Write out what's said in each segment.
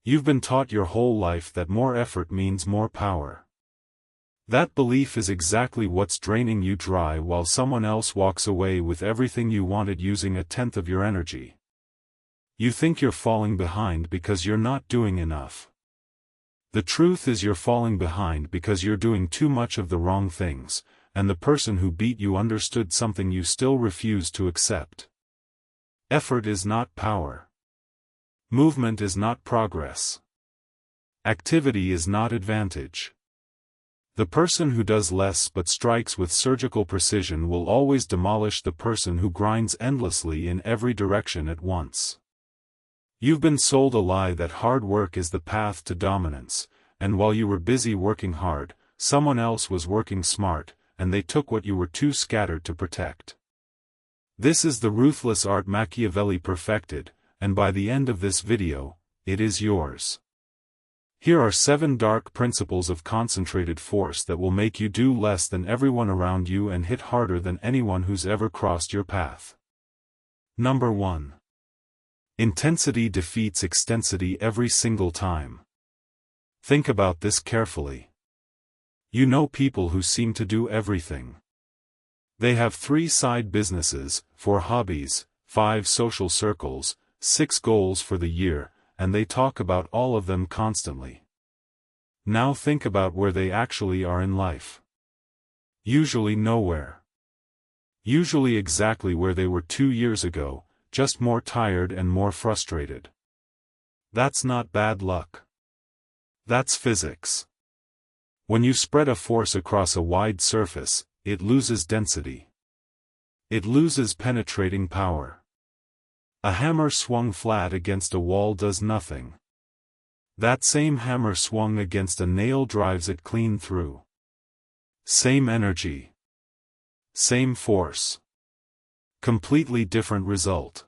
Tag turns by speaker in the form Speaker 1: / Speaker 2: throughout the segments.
Speaker 1: You've been taught your whole life that more effort means more power. That belief is exactly what's draining you dry while someone else walks away with everything you wanted using 1/10 of your energy. You think you're falling behind because you're not doing enough. The truth is you're falling behind because you're doing too much of the wrong things, and the person who beat you understood something you still refuse to accept. Effort is not power. Movement is not progress. Activity is not advantage. The person who does less but strikes with surgical precision will always demolish the person who grinds endlessly in every direction at once. You've been sold a lie that hard work is the path to dominance, and while you were busy working hard, someone else was working smart, and they took what you were too scattered to protect. This is the ruthless art Machiavelli perfected, and by the end of this video, it is yours. Here are 7 dark principles of concentrated force that will make you do less than everyone around you and hit harder than anyone who's ever crossed your path. Number 1. Intensity defeats extensity every single time. Think about this carefully. You know people who seem to do everything. They have 3 side businesses, 4 hobbies, 5 social circles, 6 goals for the year, and they talk about all of them constantly. Now think about where they actually are in life. Usually nowhere. Usually exactly where they were 2 years ago, just more tired and more frustrated. That's not bad luck. That's physics. When you spread a force across a wide surface, it loses density. It loses penetrating power. A hammer swung flat against a wall does nothing. That same hammer swung against a nail drives it clean through. Same energy. Same force. Completely different result.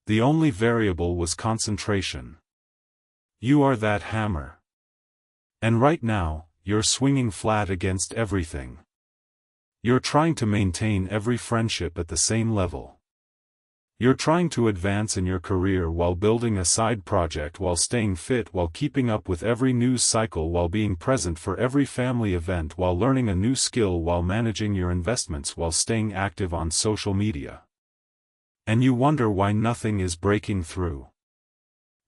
Speaker 1: The only variable was concentration. You are that hammer. And right now, you're swinging flat against everything. You're trying to maintain every friendship at the same level. You're trying to advance in your career while building a side project, while staying fit, while keeping up with every news cycle, while being present for every family event, while learning a new skill, while managing your investments, while staying active on social media. And you wonder why nothing is breaking through.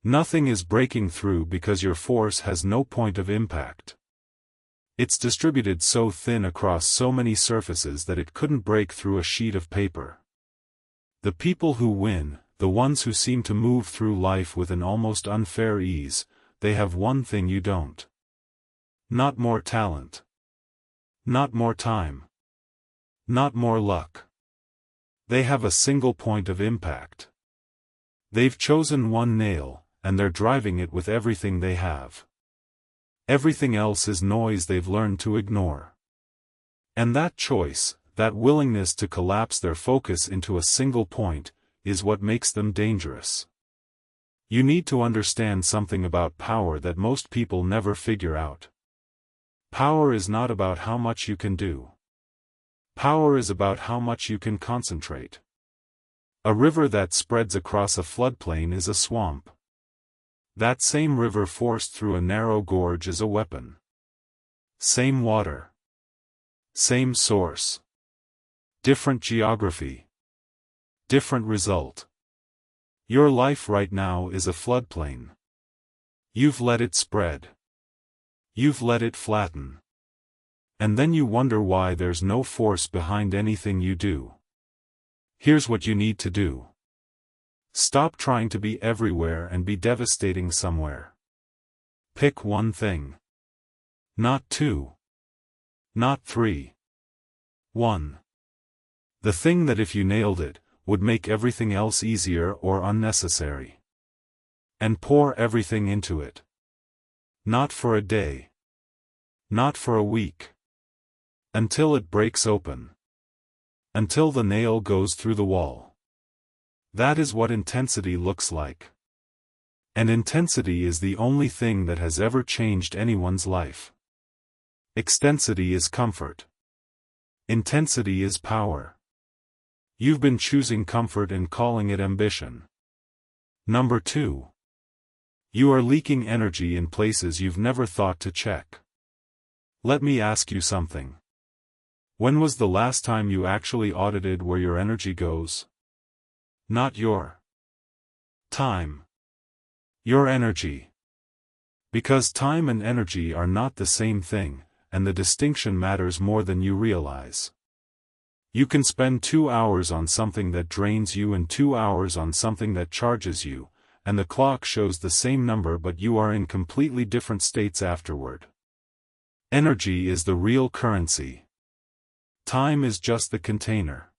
Speaker 1: Nothing is breaking through because your force has no point of impact. It's distributed so thin across so many surfaces that it couldn't break through a sheet of paper. The people who win, the ones who seem to move through life with an almost unfair ease, they have one thing you don't. Not more talent. Not more time. Not more luck. They have a single point of impact. They've chosen one nail, and they're driving it with everything they have. Everything else is noise they've learned to ignore. And that choice, that willingness to collapse their focus into a single point, is what makes them dangerous. You need to understand something about power that most people never figure out. Power is not about how much you can do. Power is about how much you can concentrate. A river that spreads across a floodplain is a swamp. That same river forced through a narrow gorge is a weapon. Same water. Same source. Different geography. Different result. Your life right now is a floodplain. You've let it spread. You've let it flatten. And then you wonder why there's no force behind anything you do. Here's what you need to do. Stop trying to be everywhere and be devastating somewhere. Pick one thing. Not 2. Not 3. 1. The thing that if you nailed it, would make everything else easier or unnecessary. And pour everything into it. Not for a day. Not for a week. Until it breaks open. Until the nail goes through the wall. That is what intensity looks like. And intensity is the only thing that has ever changed anyone's life. Extensity is comfort. Intensity is power. You've been choosing comfort and calling it ambition. Number 2. You are leaking energy in places you've never thought to check. Let me ask you something. When was the last time you actually audited where your energy goes? Not your time. Your energy. Because time and energy are not the same thing, and the distinction matters more than you realize. You can spend 2 hours on something that drains you and 2 hours on something that charges you, and the clock shows the same number, but you are in completely different states afterward. Energy is the real currency. Time is just the container.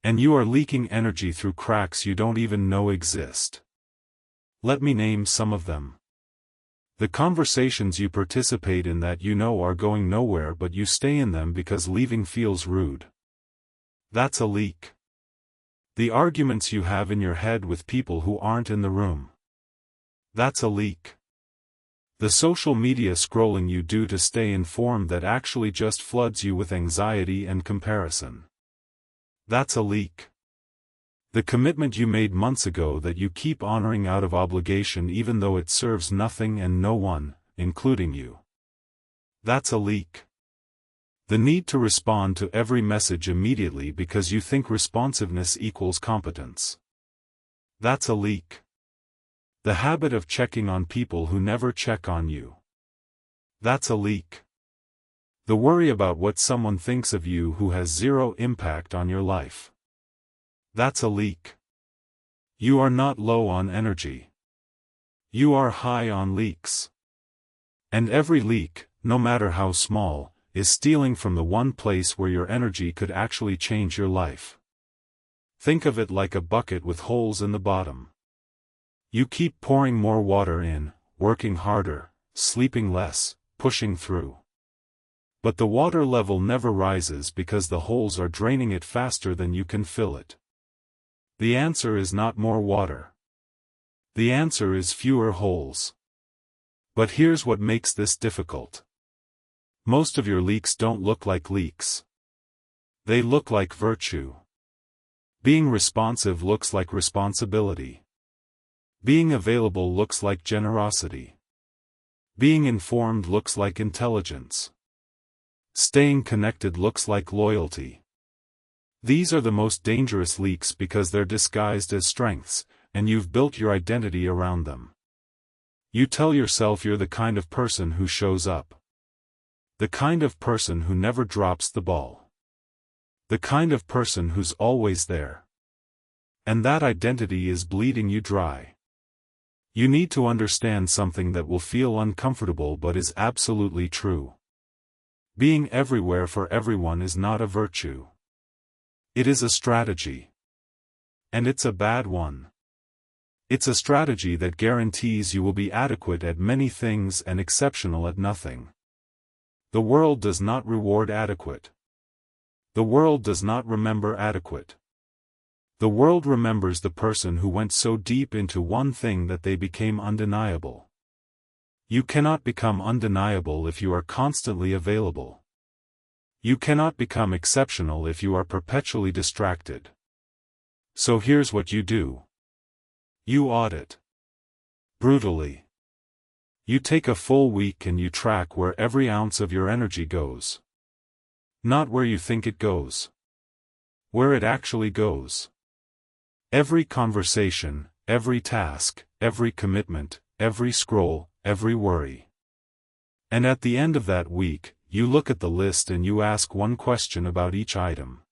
Speaker 1: And you are leaking energy through cracks you don't even know exist. Let me name some of them. The conversations you participate in that you know are going nowhere, but you stay in them because leaving feels rude. That's a leak. The arguments you have in your head with people who aren't in the room. That's a leak. The social media scrolling you do to stay informed that actually just floods you with anxiety and comparison. That's a leak. The commitment you made months ago that you keep honoring out of obligation even though it serves nothing and no one, including you. That's a leak. The need to respond to every message immediately because you think responsiveness equals competence. That's a leak. The habit of checking on people who never check on you. That's a leak. The worry about what someone thinks of you who has zero impact on your life. That's a leak. You are not low on energy. You are high on leaks. And every leak, no matter how small, is stealing from the one place where your energy could actually change your life. Think of it like a bucket with holes in the bottom. You keep pouring more water in, working harder, sleeping less, pushing through. But the water level never rises because the holes are draining it faster than you can fill it. The answer is not more water. The answer is fewer holes. But here's what makes this difficult. Most of your leaks don't look like leaks. They look like virtue. Being responsive looks like responsibility. Being available looks like generosity. Being informed looks like intelligence. Staying connected looks like loyalty. These are the most dangerous leaks because they're disguised as strengths, and you've built your identity around them. You tell yourself you're the kind of person who shows up. The kind of person who never drops the ball. The kind of person who's always there. And that identity is bleeding you dry. You need to understand something that will feel uncomfortable but is absolutely true. Being everywhere for everyone is not a virtue. It is a strategy. And it's a bad one. It's a strategy that guarantees you will be adequate at many things and exceptional at nothing. The world does not reward adequate. The world does not remember adequate. The world remembers the person who went so deep into one thing that they became undeniable. You cannot become undeniable if you are constantly available. You cannot become exceptional if you are perpetually distracted. So here's what you do. You audit. Brutally. You take a full week and you track where every ounce of your energy goes. Not where you think it goes. Where it actually goes. Every conversation, every task, every commitment, every scroll, every worry. And at the end of that week, you look at the list and you ask one question about each item.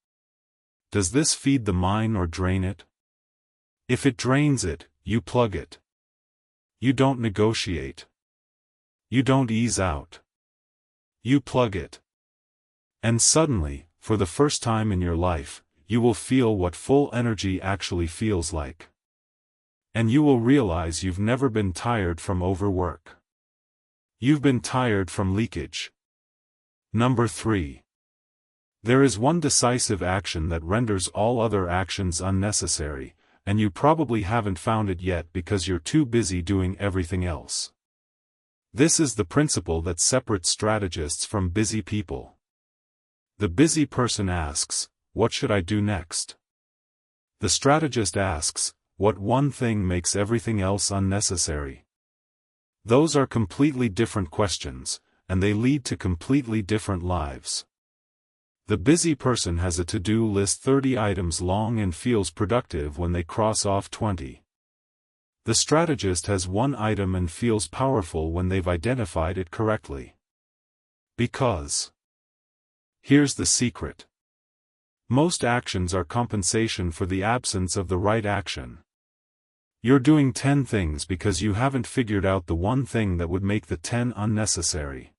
Speaker 1: Does this feed the mind or drain it? If it drains it, you plug it. You don't negotiate. You don't ease out. You plug it. And suddenly, for the first time in your life, you will feel what full energy actually feels like. And you will realize you've never been tired from overwork. You've been tired from leakage. Number 3. There is one decisive action that renders all other actions unnecessary, and you probably haven't found it yet because you're too busy doing everything else. This is the principle that separates strategists from busy people. The busy person asks, "What should I do next?" The strategist asks, "What one thing makes everything else unnecessary?" Those are completely different questions, and they lead to completely different lives. The busy person has a to-do list 30 items long and feels productive when they cross off 20. The strategist has one item and feels powerful when they've identified it correctly. Because here's the secret. Most actions are compensation for the absence of the right action. You're doing 10 things because you haven't figured out the one thing that would make the 10 unnecessary.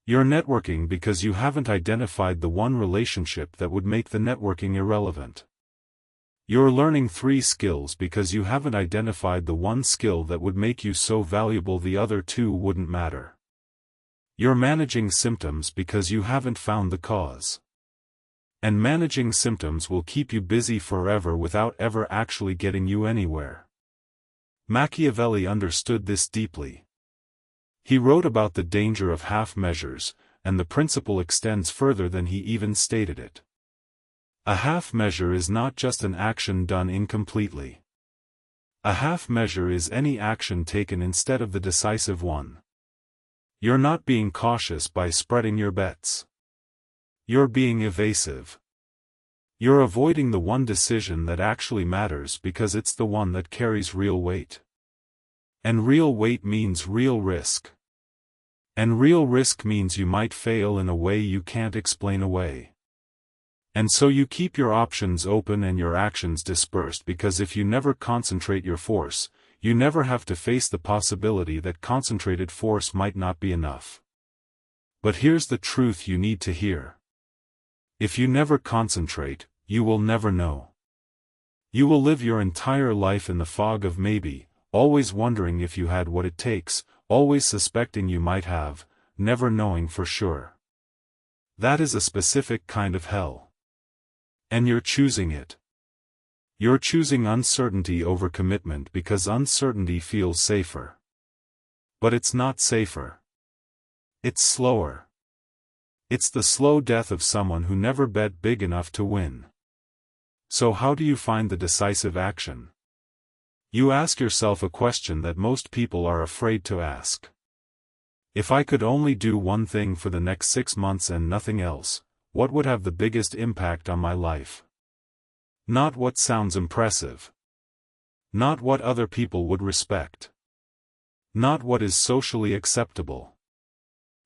Speaker 1: You're networking because you haven't identified the one relationship that would make the networking irrelevant. You're learning 3 skills because you haven't identified the one skill that would make you so valuable the other 2 wouldn't matter. You're managing symptoms because you haven't found the cause. And managing symptoms will keep you busy forever without ever actually getting you anywhere. Machiavelli understood this deeply. He wrote about the danger of half measures, and the principle extends further than he even stated it. A half measure is not just an action done incompletely. A half measure is any action taken instead of the decisive one. You're not being cautious by spreading your bets. You're being evasive. You're avoiding the one decision that actually matters because it's the one that carries real weight. And real weight means real risk. And real risk means you might fail in a way you can't explain away. And so you keep your options open and your actions dispersed because if you never concentrate your force, you never have to face the possibility that concentrated force might not be enough. But here's the truth you need to hear. If you never concentrate, you will never know. You will live your entire life in the fog of maybe, always wondering if you had what it takes, always suspecting you might have, never knowing for sure. That is a specific kind of hell. And you're choosing it. You're choosing uncertainty over commitment because uncertainty feels safer. But it's not safer. It's slower. It's the slow death of someone who never bet big enough to win. So how do you find the decisive action? You ask yourself a question that most people are afraid to ask. If I could only do one thing for the next 6 months and nothing else, what would have the biggest impact on my life? Not what sounds impressive. Not what other people would respect. Not what is socially acceptable.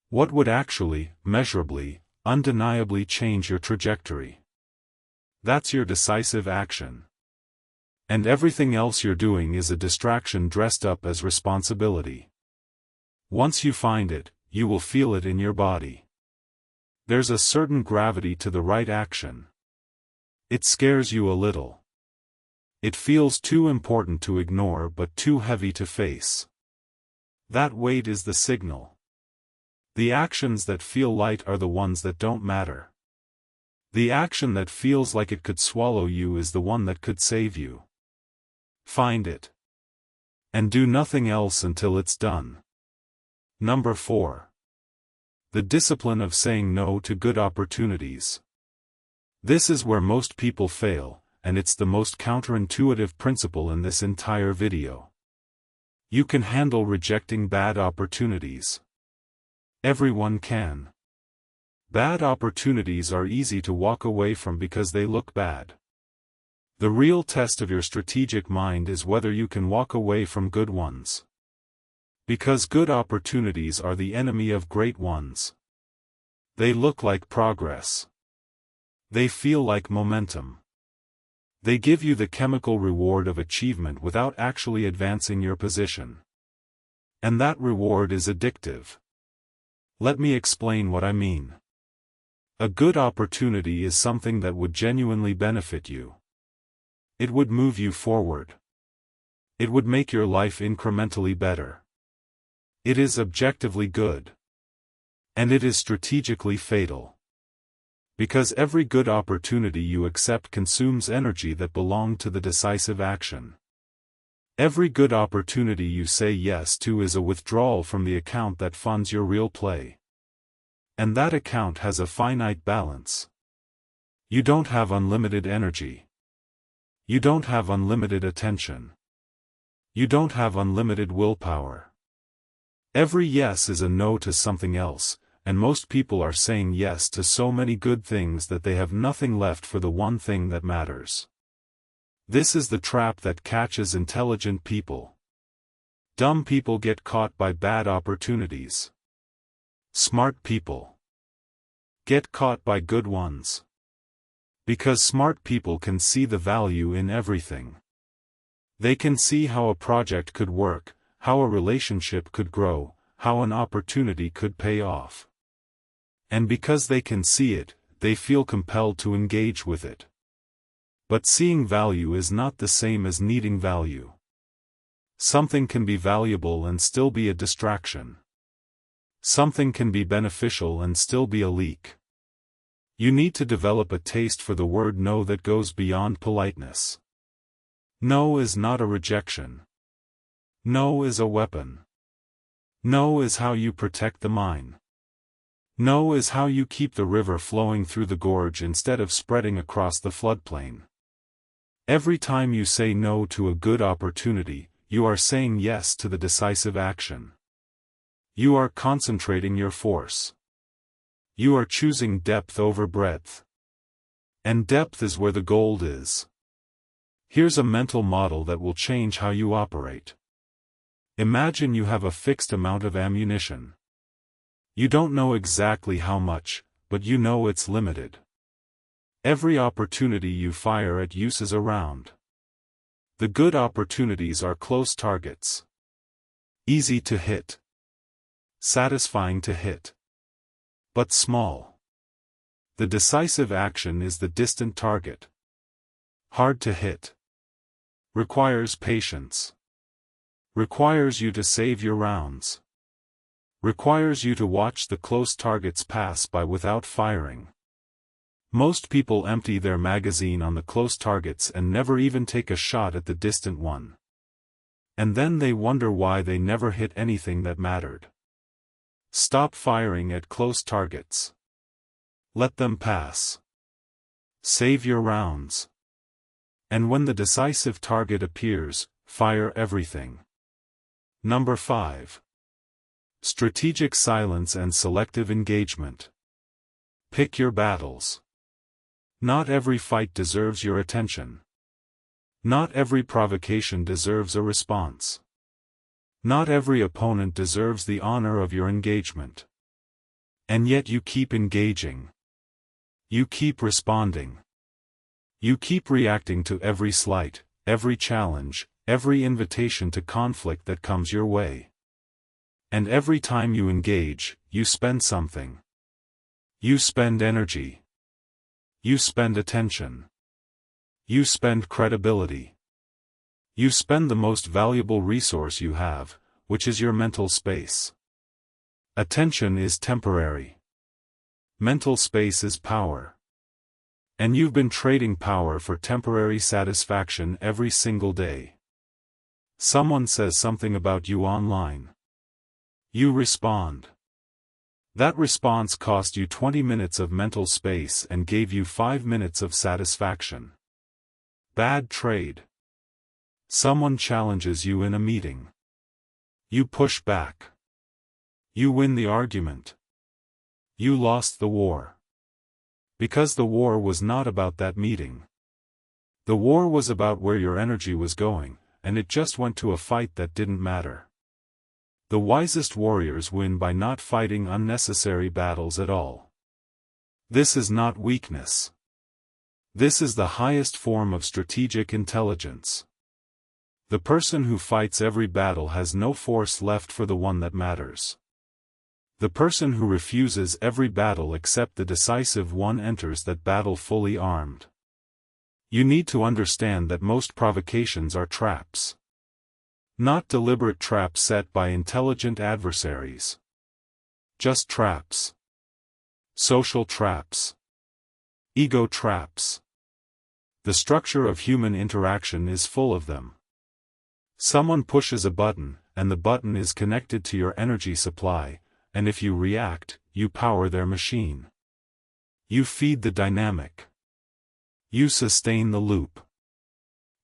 Speaker 1: What would actually, measurably, undeniably change your trajectory? That's your decisive action. And everything else you're doing is a distraction dressed up as responsibility. Once you find it, you will feel it in your body. There's a certain gravity to the right action. It scares you a little. It feels too important to ignore but too heavy to face. That weight is the signal. The actions that feel light are the ones that don't matter. The action that feels like it could swallow you is the one that could save you. Find it. And do nothing else until it's done. Number 4. The discipline of saying no to good opportunities. This is where most people fail, and it's the most counterintuitive principle in this entire video. You can handle rejecting bad opportunities. Everyone can. Bad opportunities are easy to walk away from because they look bad. The real test of your strategic mind is whether you can walk away from good ones. Because good opportunities are the enemy of great ones. They look like progress. They feel like momentum. They give you the chemical reward of achievement without actually advancing your position. And that reward is addictive. Let me explain what I mean. A good opportunity is something that would genuinely benefit you. It would move you forward. It would make your life incrementally better. It is objectively good. And it is strategically fatal. Because every good opportunity you accept consumes energy that belonged to the decisive action. Every good opportunity you say yes to is a withdrawal from the account that funds your real play. And that account has a finite balance. You don't have unlimited energy. You don't have unlimited attention. You don't have unlimited willpower. Every yes is a no to something else, and most people are saying yes to so many good things that they have nothing left for the one thing that matters. This is the trap that catches intelligent people. Dumb people get caught by bad opportunities. Smart people get caught by good ones. Because smart people can see the value in everything. They can see how a project could work, how a relationship could grow, how an opportunity could pay off. And because they can see it, they feel compelled to engage with it. But seeing value is not the same as needing value. Something can be valuable and still be a distraction. Something can be beneficial and still be a leak. You need to develop a taste for the word no that goes beyond politeness. No is not a rejection. No is a weapon. No is how you protect the mine. No is how you keep the river flowing through the gorge instead of spreading across the floodplain. Every time you say no to a good opportunity, you are saying yes to the decisive action. You are concentrating your force. You are choosing depth over breadth. And depth is where the gold is. Here's a mental model that will change how you operate. Imagine you have a fixed amount of ammunition. You don't know exactly how much, but you know it's limited. Every opportunity you fire at uses a round. The good opportunities are close targets. Easy to hit. Satisfying to hit. But small. The decisive action is the distant target. Hard to hit. Requires patience. Requires you to save your rounds. Requires you to watch the close targets pass by without firing. Most people empty their magazine on the close targets and never even take a shot at the distant one. And then they wonder why they never hit anything that mattered. Stop firing at close targets. Let them pass. Save your rounds. And when the decisive target appears, fire everything. Number 5. Strategic silence and selective engagement. Pick your battles. Not every fight deserves your attention. Not every provocation deserves a response. Not every opponent deserves the honor of your engagement. And yet you keep engaging. You keep responding. You keep reacting to every slight, every challenge, every invitation to conflict that comes your way. And every time you engage, you spend something. You spend energy. You spend attention. You spend credibility. You spend the most valuable resource you have, which is your mental space. Attention is temporary. Mental space is power. And you've been trading power for temporary satisfaction every single day. Someone says something about you online. You respond. That response cost you 20 minutes of mental space and gave you 5 minutes of satisfaction. Bad trade. Someone challenges you in a meeting. You push back. You win the argument. You lost the war. Because the war was not about that meeting. The war was about where your energy was going, and it just went to a fight that didn't matter. The wisest warriors win by not fighting unnecessary battles at all. This is not weakness. This is the highest form of strategic intelligence. The person who fights every battle has no force left for the one that matters. The person who refuses every battle except the decisive one enters that battle fully armed. You need to understand that most provocations are traps. Not deliberate traps set by intelligent adversaries. Just traps. Social traps. Ego traps. The structure of human interaction is full of them. Someone pushes a button, and the button is connected to your energy supply, and if you react, you power their machine. You feed the dynamic. You sustain the loop.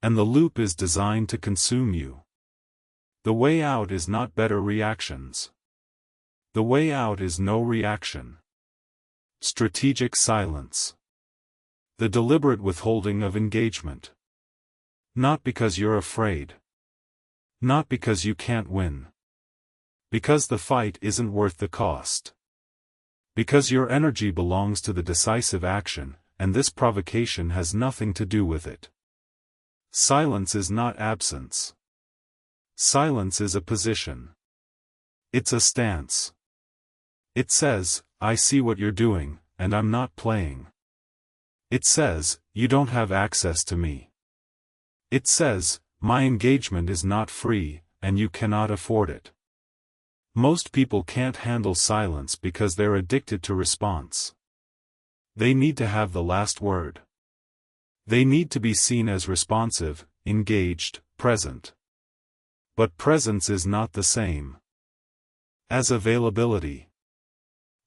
Speaker 1: And the loop is designed to consume you. The way out is not better reactions. The way out is no reaction. Strategic silence. The deliberate withholding of engagement. Not because you're afraid. Not because you can't win. Because the fight isn't worth the cost. Because your energy belongs to the decisive action, and this provocation has nothing to do with it. Silence is not absence. Silence is a position. It's a stance. It says, I see what you're doing, and I'm not playing. It says, you don't have access to me. It says, my engagement is not free, and you cannot afford it. Most people can't handle silence because they're addicted to response. They need to have the last word. They need to be seen as responsive, engaged, present. But presence is not the same as availability.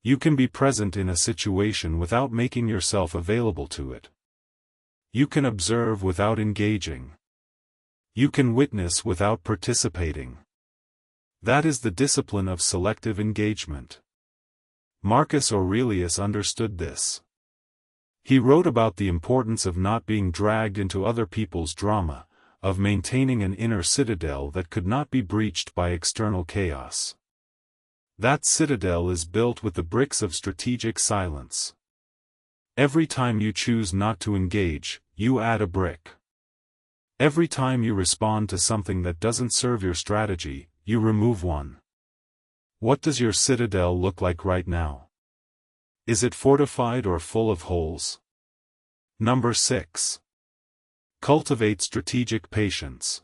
Speaker 1: You can be present in a situation without making yourself available to it. You can observe without engaging. You can witness without participating. That is the discipline of selective engagement. Marcus Aurelius understood this. He wrote about the importance of not being dragged into other people's drama, of maintaining an inner citadel that could not be breached by external chaos. That citadel is built with the bricks of strategic silence. Every time you choose not to engage, you add a brick. Every time you respond to something that doesn't serve your strategy, you remove one. What does your citadel look like right now? Is it fortified or full of holes? Number 6. Cultivate strategic patience.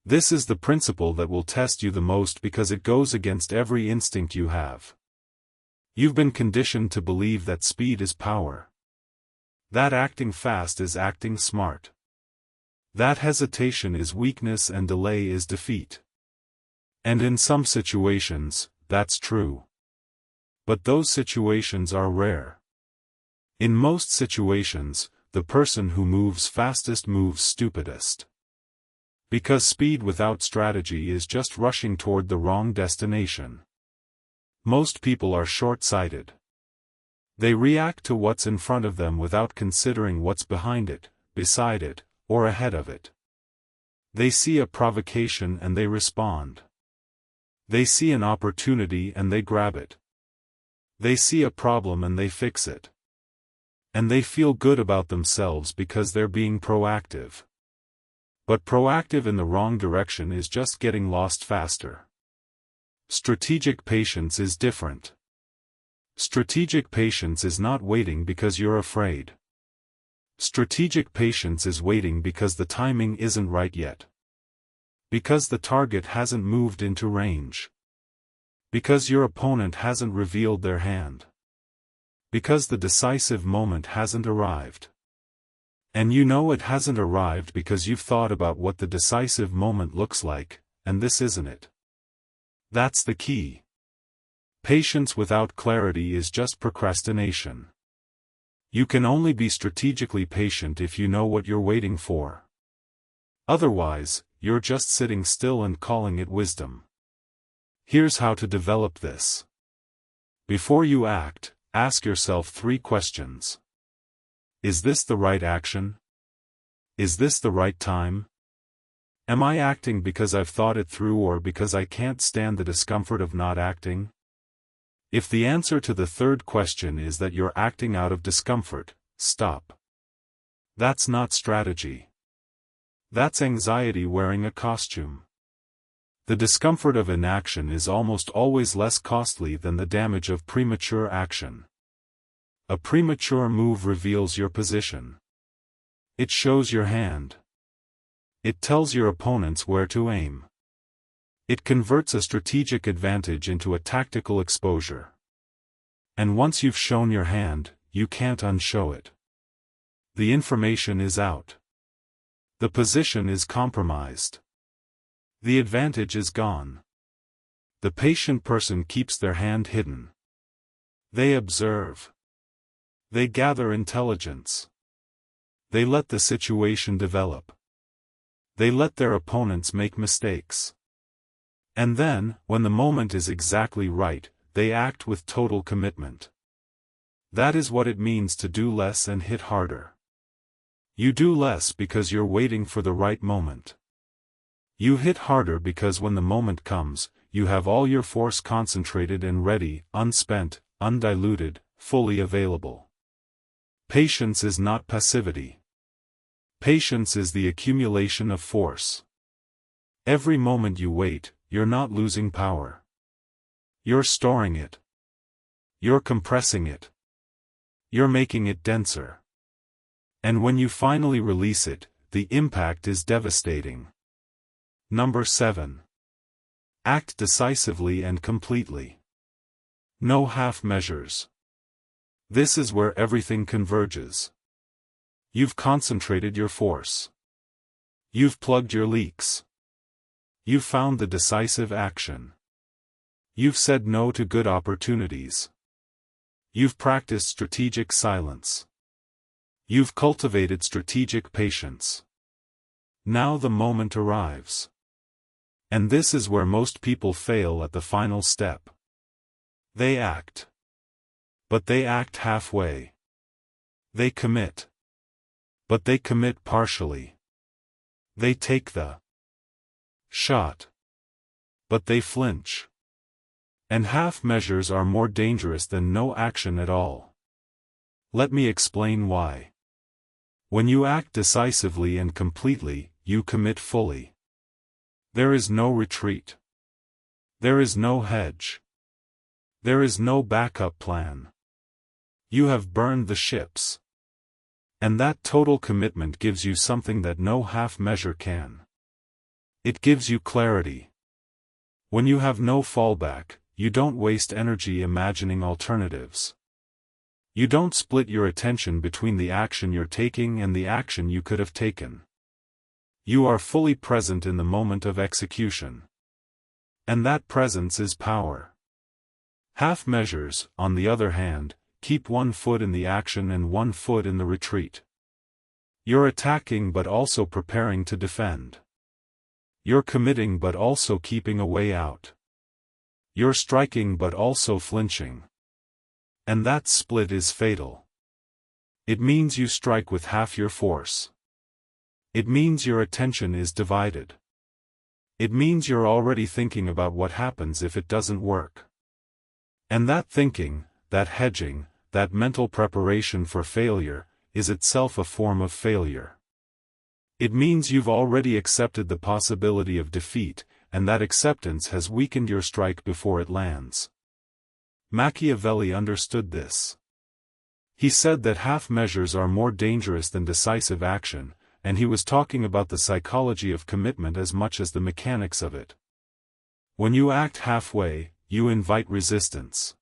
Speaker 1: This is the principle that will test you the most because it goes against every instinct you have. You've been conditioned to believe that speed is power. That acting fast is acting smart. That hesitation is weakness and delay is defeat. And in some situations, that's true. But those situations are rare. In most situations, the person who moves fastest moves stupidest. Because speed without strategy is just rushing toward the wrong destination. Most people are short-sighted. They react to what's in front of them without considering what's behind it, beside it, or ahead of it. They see a provocation and they respond. They see an opportunity and they grab it. They see a problem and they fix it. And they feel good about themselves because they're being proactive. But proactive in the wrong direction is just getting lost faster. Strategic patience is different. Strategic patience is not waiting because you're afraid. Strategic patience is waiting because the timing isn't right yet. Because the target hasn't moved into range. Because your opponent hasn't revealed their hand. Because the decisive moment hasn't arrived. And you know it hasn't arrived because you've thought about what the decisive moment looks like, and this isn't it. That's the key. Patience without clarity is just procrastination. You can only be strategically patient if you know what you're waiting for. Otherwise, you're just sitting still and calling it wisdom. Here's how to develop this. Before you act, ask yourself 3 questions. Is this the right action? Is this the right time? Am I acting because I've thought it through or because I can't stand the discomfort of not acting? If the answer to the 3rd question is that you're acting out of discomfort, stop. That's not strategy. That's anxiety wearing a costume. The discomfort of inaction is almost always less costly than the damage of premature action. A premature move reveals your position. It shows your hand. It tells your opponents where to aim. It converts a strategic advantage into a tactical exposure. And once you've shown your hand, you can't unshow it. The information is out. The position is compromised. The advantage is gone. The patient person keeps their hand hidden. They observe. They gather intelligence. They let the situation develop. They let their opponents make mistakes. And then, when the moment is exactly right, they act with total commitment. That is what it means to do less and hit harder. You do less because you're waiting for the right moment. You hit harder because when the moment comes, you have all your force concentrated and ready, unspent, undiluted, fully available. Patience is not passivity. Patience is the accumulation of force. Every moment you wait, you're not losing power. You're storing it. You're compressing it. You're making it denser. And when you finally release it, the impact is devastating. Number 7. Act decisively and completely. No half measures. This is where everything converges. You've concentrated your force. You've plugged your leaks. You've found the decisive action. You've said no to good opportunities. You've practiced strategic silence. You've cultivated strategic patience. Now the moment arrives. And this is where most people fail at the final step. They act. But they act halfway. They commit. But they commit partially. They take the shot. But they flinch. And half measures are more dangerous than no action at all. Let me explain why. When you act decisively and completely, you commit fully. There is no retreat. There is no hedge. There is no backup plan. You have burned the ships. And that total commitment gives you something that no half measure can. It gives you clarity. When you have no fallback, you don't waste energy imagining alternatives. You don't split your attention between the action you're taking and the action you could have taken. You are fully present in the moment of execution. And that presence is power. Half measures, on the other hand, keep one foot in the action and one foot in the retreat. You're attacking but also preparing to defend. You're committing but also keeping a way out. You're striking but also flinching. And that split is fatal. It means you strike with half your force. It means your attention is divided. It means you're already thinking about what happens if it doesn't work. And that thinking, that hedging, that mental preparation for failure, is itself a form of failure. It means you've already accepted the possibility of defeat, and that acceptance has weakened your strike before it lands. Machiavelli understood this. He said that half measures are more dangerous than decisive action, and he was talking about the psychology of commitment as much as the mechanics of it. When you act halfway, you invite resistance.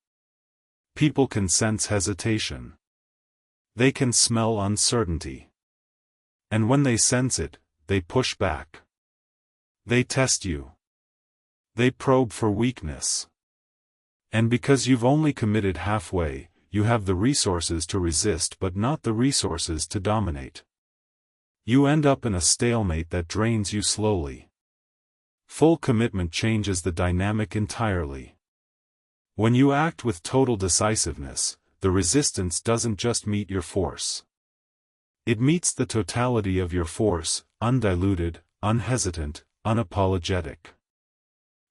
Speaker 1: People can sense hesitation. They can smell uncertainty. And when they sense it, they push back. They test you. They probe for weakness. And because you've only committed halfway, you have the resources to resist but not the resources to dominate. You end up in a stalemate that drains you slowly. Full commitment changes the dynamic entirely. When you act with total decisiveness, the resistance doesn't just meet your force. It meets the totality of your force, undiluted, unhesitant, unapologetic.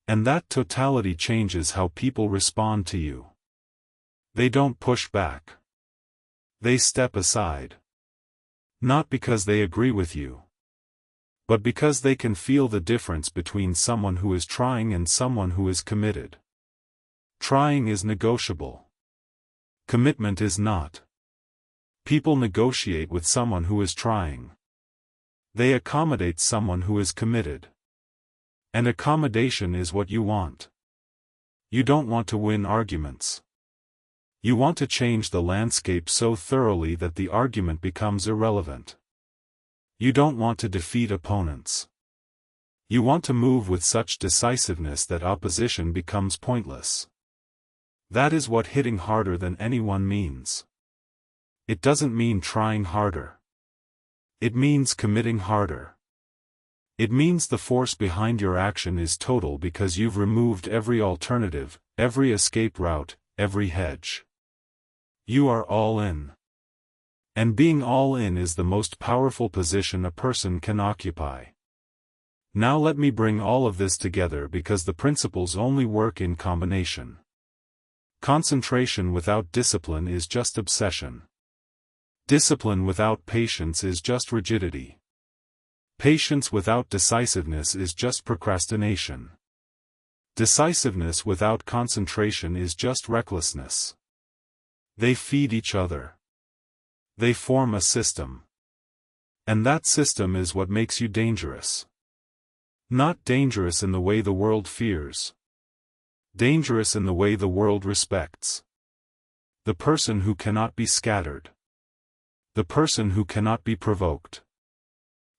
Speaker 1: And that totality changes how people respond to you. They don't push back. They step aside. Not because they agree with you, but because they can feel the difference between someone who is trying and someone who is committed. Trying is negotiable. Commitment is not. People negotiate with someone who is trying. They accommodate someone who is committed. And accommodation is what you want. You don't want to win arguments. You want to change the landscape so thoroughly that the argument becomes irrelevant. You don't want to defeat opponents. You want to move with such decisiveness that opposition becomes pointless. That is what hitting harder than anyone means. It doesn't mean trying harder. It means committing harder. It means the force behind your action is total because you've removed every alternative, every escape route, every hedge. You are all in. And being all in is the most powerful position a person can occupy. Now let me bring all of this together because the principles only work in combination. Concentration without discipline is just obsession. Discipline without patience is just rigidity. Patience without decisiveness is just procrastination. Decisiveness without concentration is just recklessness. They feed each other. They form a system. And that system is what makes you dangerous. Not dangerous in the way the world fears. Dangerous in the way the world respects. The person who cannot be scattered. The person who cannot be provoked.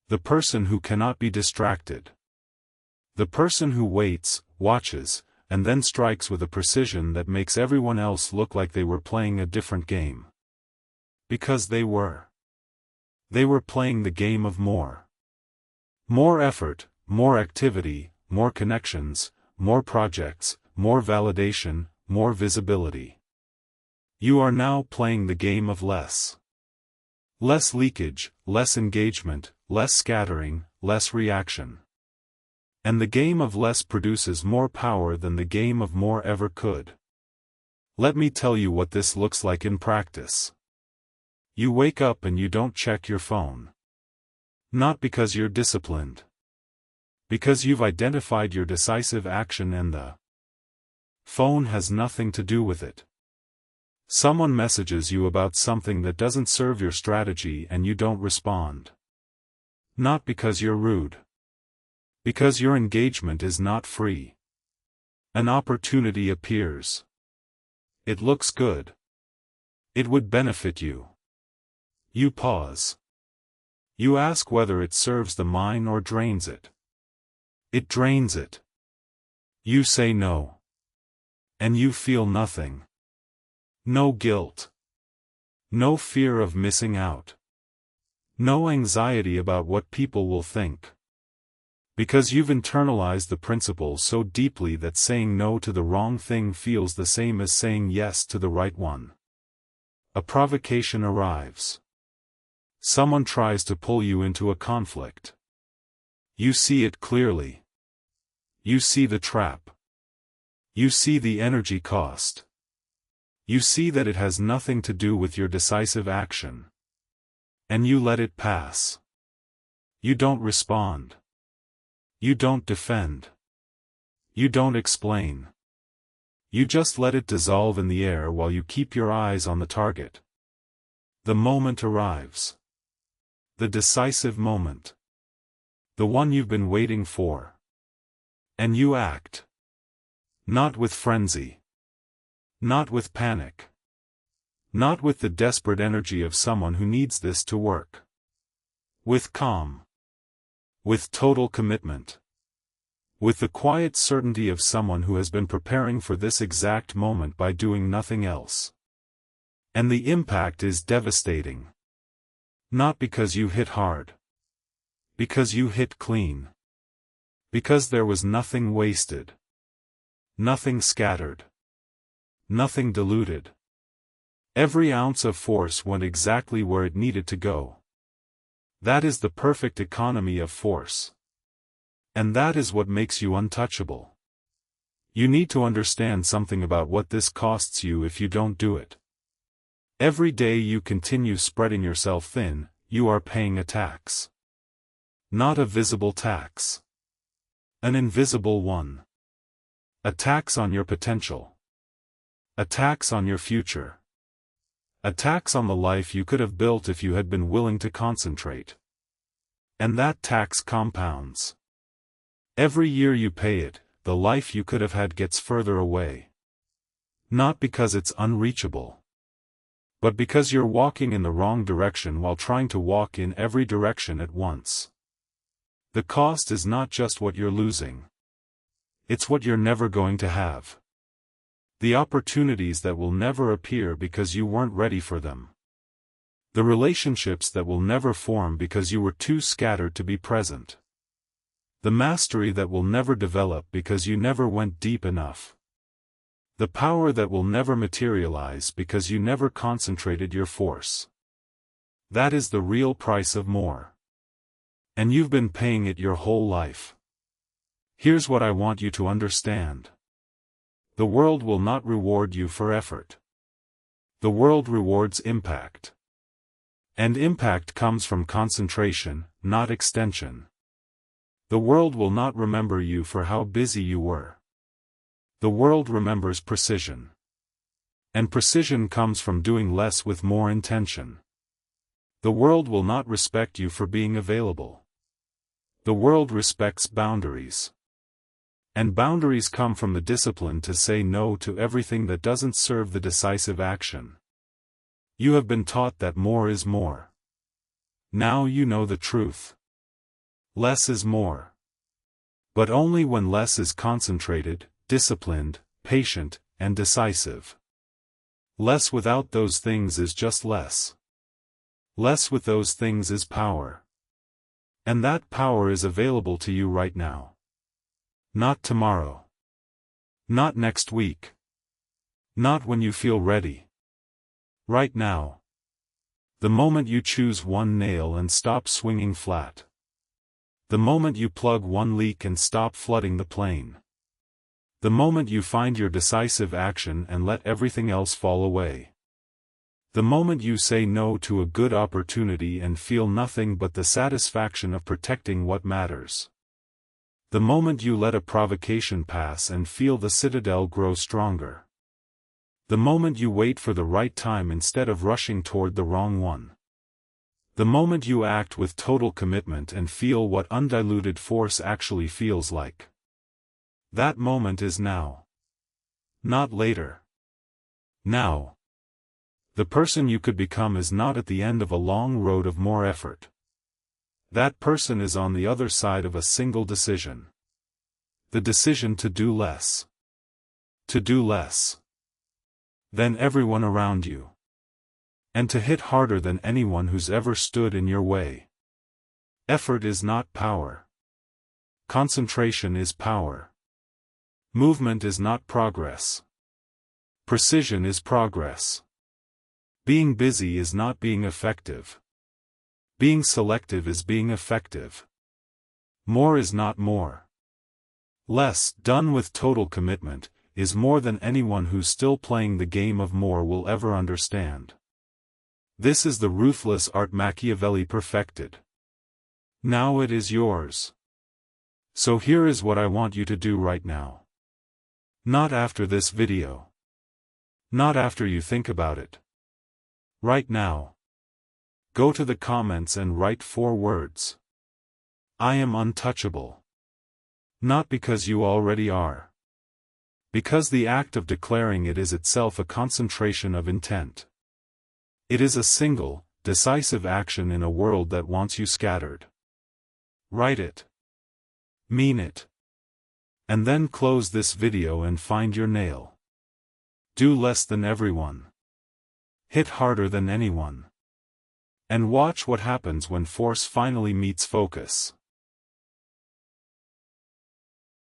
Speaker 1: The person who cannot be distracted. The person who waits, watches, and then strikes with a precision that makes everyone else look like they were playing a different game. Because they were. They were playing the game of more. More effort, more activity, more connections, more projects, more validation, more visibility. You are now playing the game of less. Less leakage, less engagement, less scattering, less reaction. And the game of less produces more power than the game of more ever could. Let me tell you what this looks like in practice. You wake up and you don't check your phone. Not because you're disciplined. Because you've identified your decisive action and the phone has nothing to do with it. Someone messages you about something that doesn't serve your strategy and you don't respond. Not because you're rude. Because your engagement is not free. An opportunity appears. It looks good. It would benefit you. You pause. You ask whether it serves the mind or drains it. It drains it. You say no. And you feel nothing. No guilt. No fear of missing out. No anxiety about what people will think. Because you've internalized the principle so deeply that saying no to the wrong thing feels the same as saying yes to the right one. A provocation arrives. Someone tries to pull you into a conflict. You see it clearly. You see the trap. You see the energy cost. You see that it has nothing to do with your decisive action. And you let it pass. You don't respond. You don't defend. You don't explain. You just let it dissolve in the air while you keep your eyes on the target. The moment arrives. The decisive moment. The one you've been waiting for. And you act. Not with frenzy. Not with panic. Not with the desperate energy of someone who needs this to work. With calm. With total commitment. With the quiet certainty of someone who has been preparing for this exact moment by doing nothing else. And the impact is devastating. Not because you hit hard. Because you hit clean. Because there was nothing wasted. Nothing scattered. Nothing diluted. Every ounce of force went exactly where it needed to go. That is the perfect economy of force. And that is what makes you untouchable. You need to understand something about what this costs you if you don't do it. Every day you continue spreading yourself thin, you are paying a tax. Not a visible tax. An invisible one. A tax on your potential. A tax on your future. A tax on the life you could have built if you had been willing to concentrate. And that tax compounds. Every year you pay it, the life you could have had gets further away. Not because it's unreachable. But because you're walking in the wrong direction while trying to walk in every direction at once. The cost is not just what you're losing. It's what you're never going to have. The opportunities that will never appear because you weren't ready for them. The relationships that will never form because you were too scattered to be present. The mastery that will never develop because you never went deep enough. The power that will never materialize because you never concentrated your force. That is the real price of more. And you've been paying it your whole life. Here's what I want you to understand. The world will not reward you for effort. The world rewards impact. And impact comes from concentration, not extension. The world will not remember you for how busy you were. The world remembers precision. And precision comes from doing less with more intention. The world will not respect you for being available. The world respects boundaries. And boundaries come from the discipline to say no to everything that doesn't serve the decisive action. You have been taught that more is more. Now you know the truth. Less is more. But only when less is concentrated, disciplined, patient, and decisive. Less without those things is just less. Less with those things is power. And that power is available to you right now. Not tomorrow. Not next week. Not when you feel ready. Right now. The moment you choose one nail and stop swinging flat. The moment you plug one leak and stop flooding the plane. The moment you find your decisive action and let everything else fall away. The moment you say no to a good opportunity and feel nothing but the satisfaction of protecting what matters. The moment you let a provocation pass and feel the citadel grow stronger. The moment you wait for the right time instead of rushing toward the wrong one. The moment you act with total commitment and feel what undiluted force actually feels like. That moment is now. Not later. Now. The person you could become is not at the end of a long road of more effort. That person is on the other side of a single decision. The decision to do less. To do less than everyone around you. And to hit harder than anyone who's ever stood in your way. Effort is not power. Concentration is power. Movement is not progress. Precision is progress. Being busy is not being effective. Being selective is being effective. More is not more. Less, done with total commitment, is more than anyone who's still playing the game of more will ever understand. This is the ruthless art Machiavelli perfected. Now it is yours. So here is what I want you to do right now. Not after this video. Not after you think about it. Right now. Go to the comments and write 4 words. I am untouchable. Not because you already are. Because the act of declaring it is itself a concentration of intent. It is a single, decisive action in a world that wants you scattered. Write it. Mean it. And then close this video and find your nail. Do less than everyone. Hit harder than anyone. And watch what happens when force finally meets focus.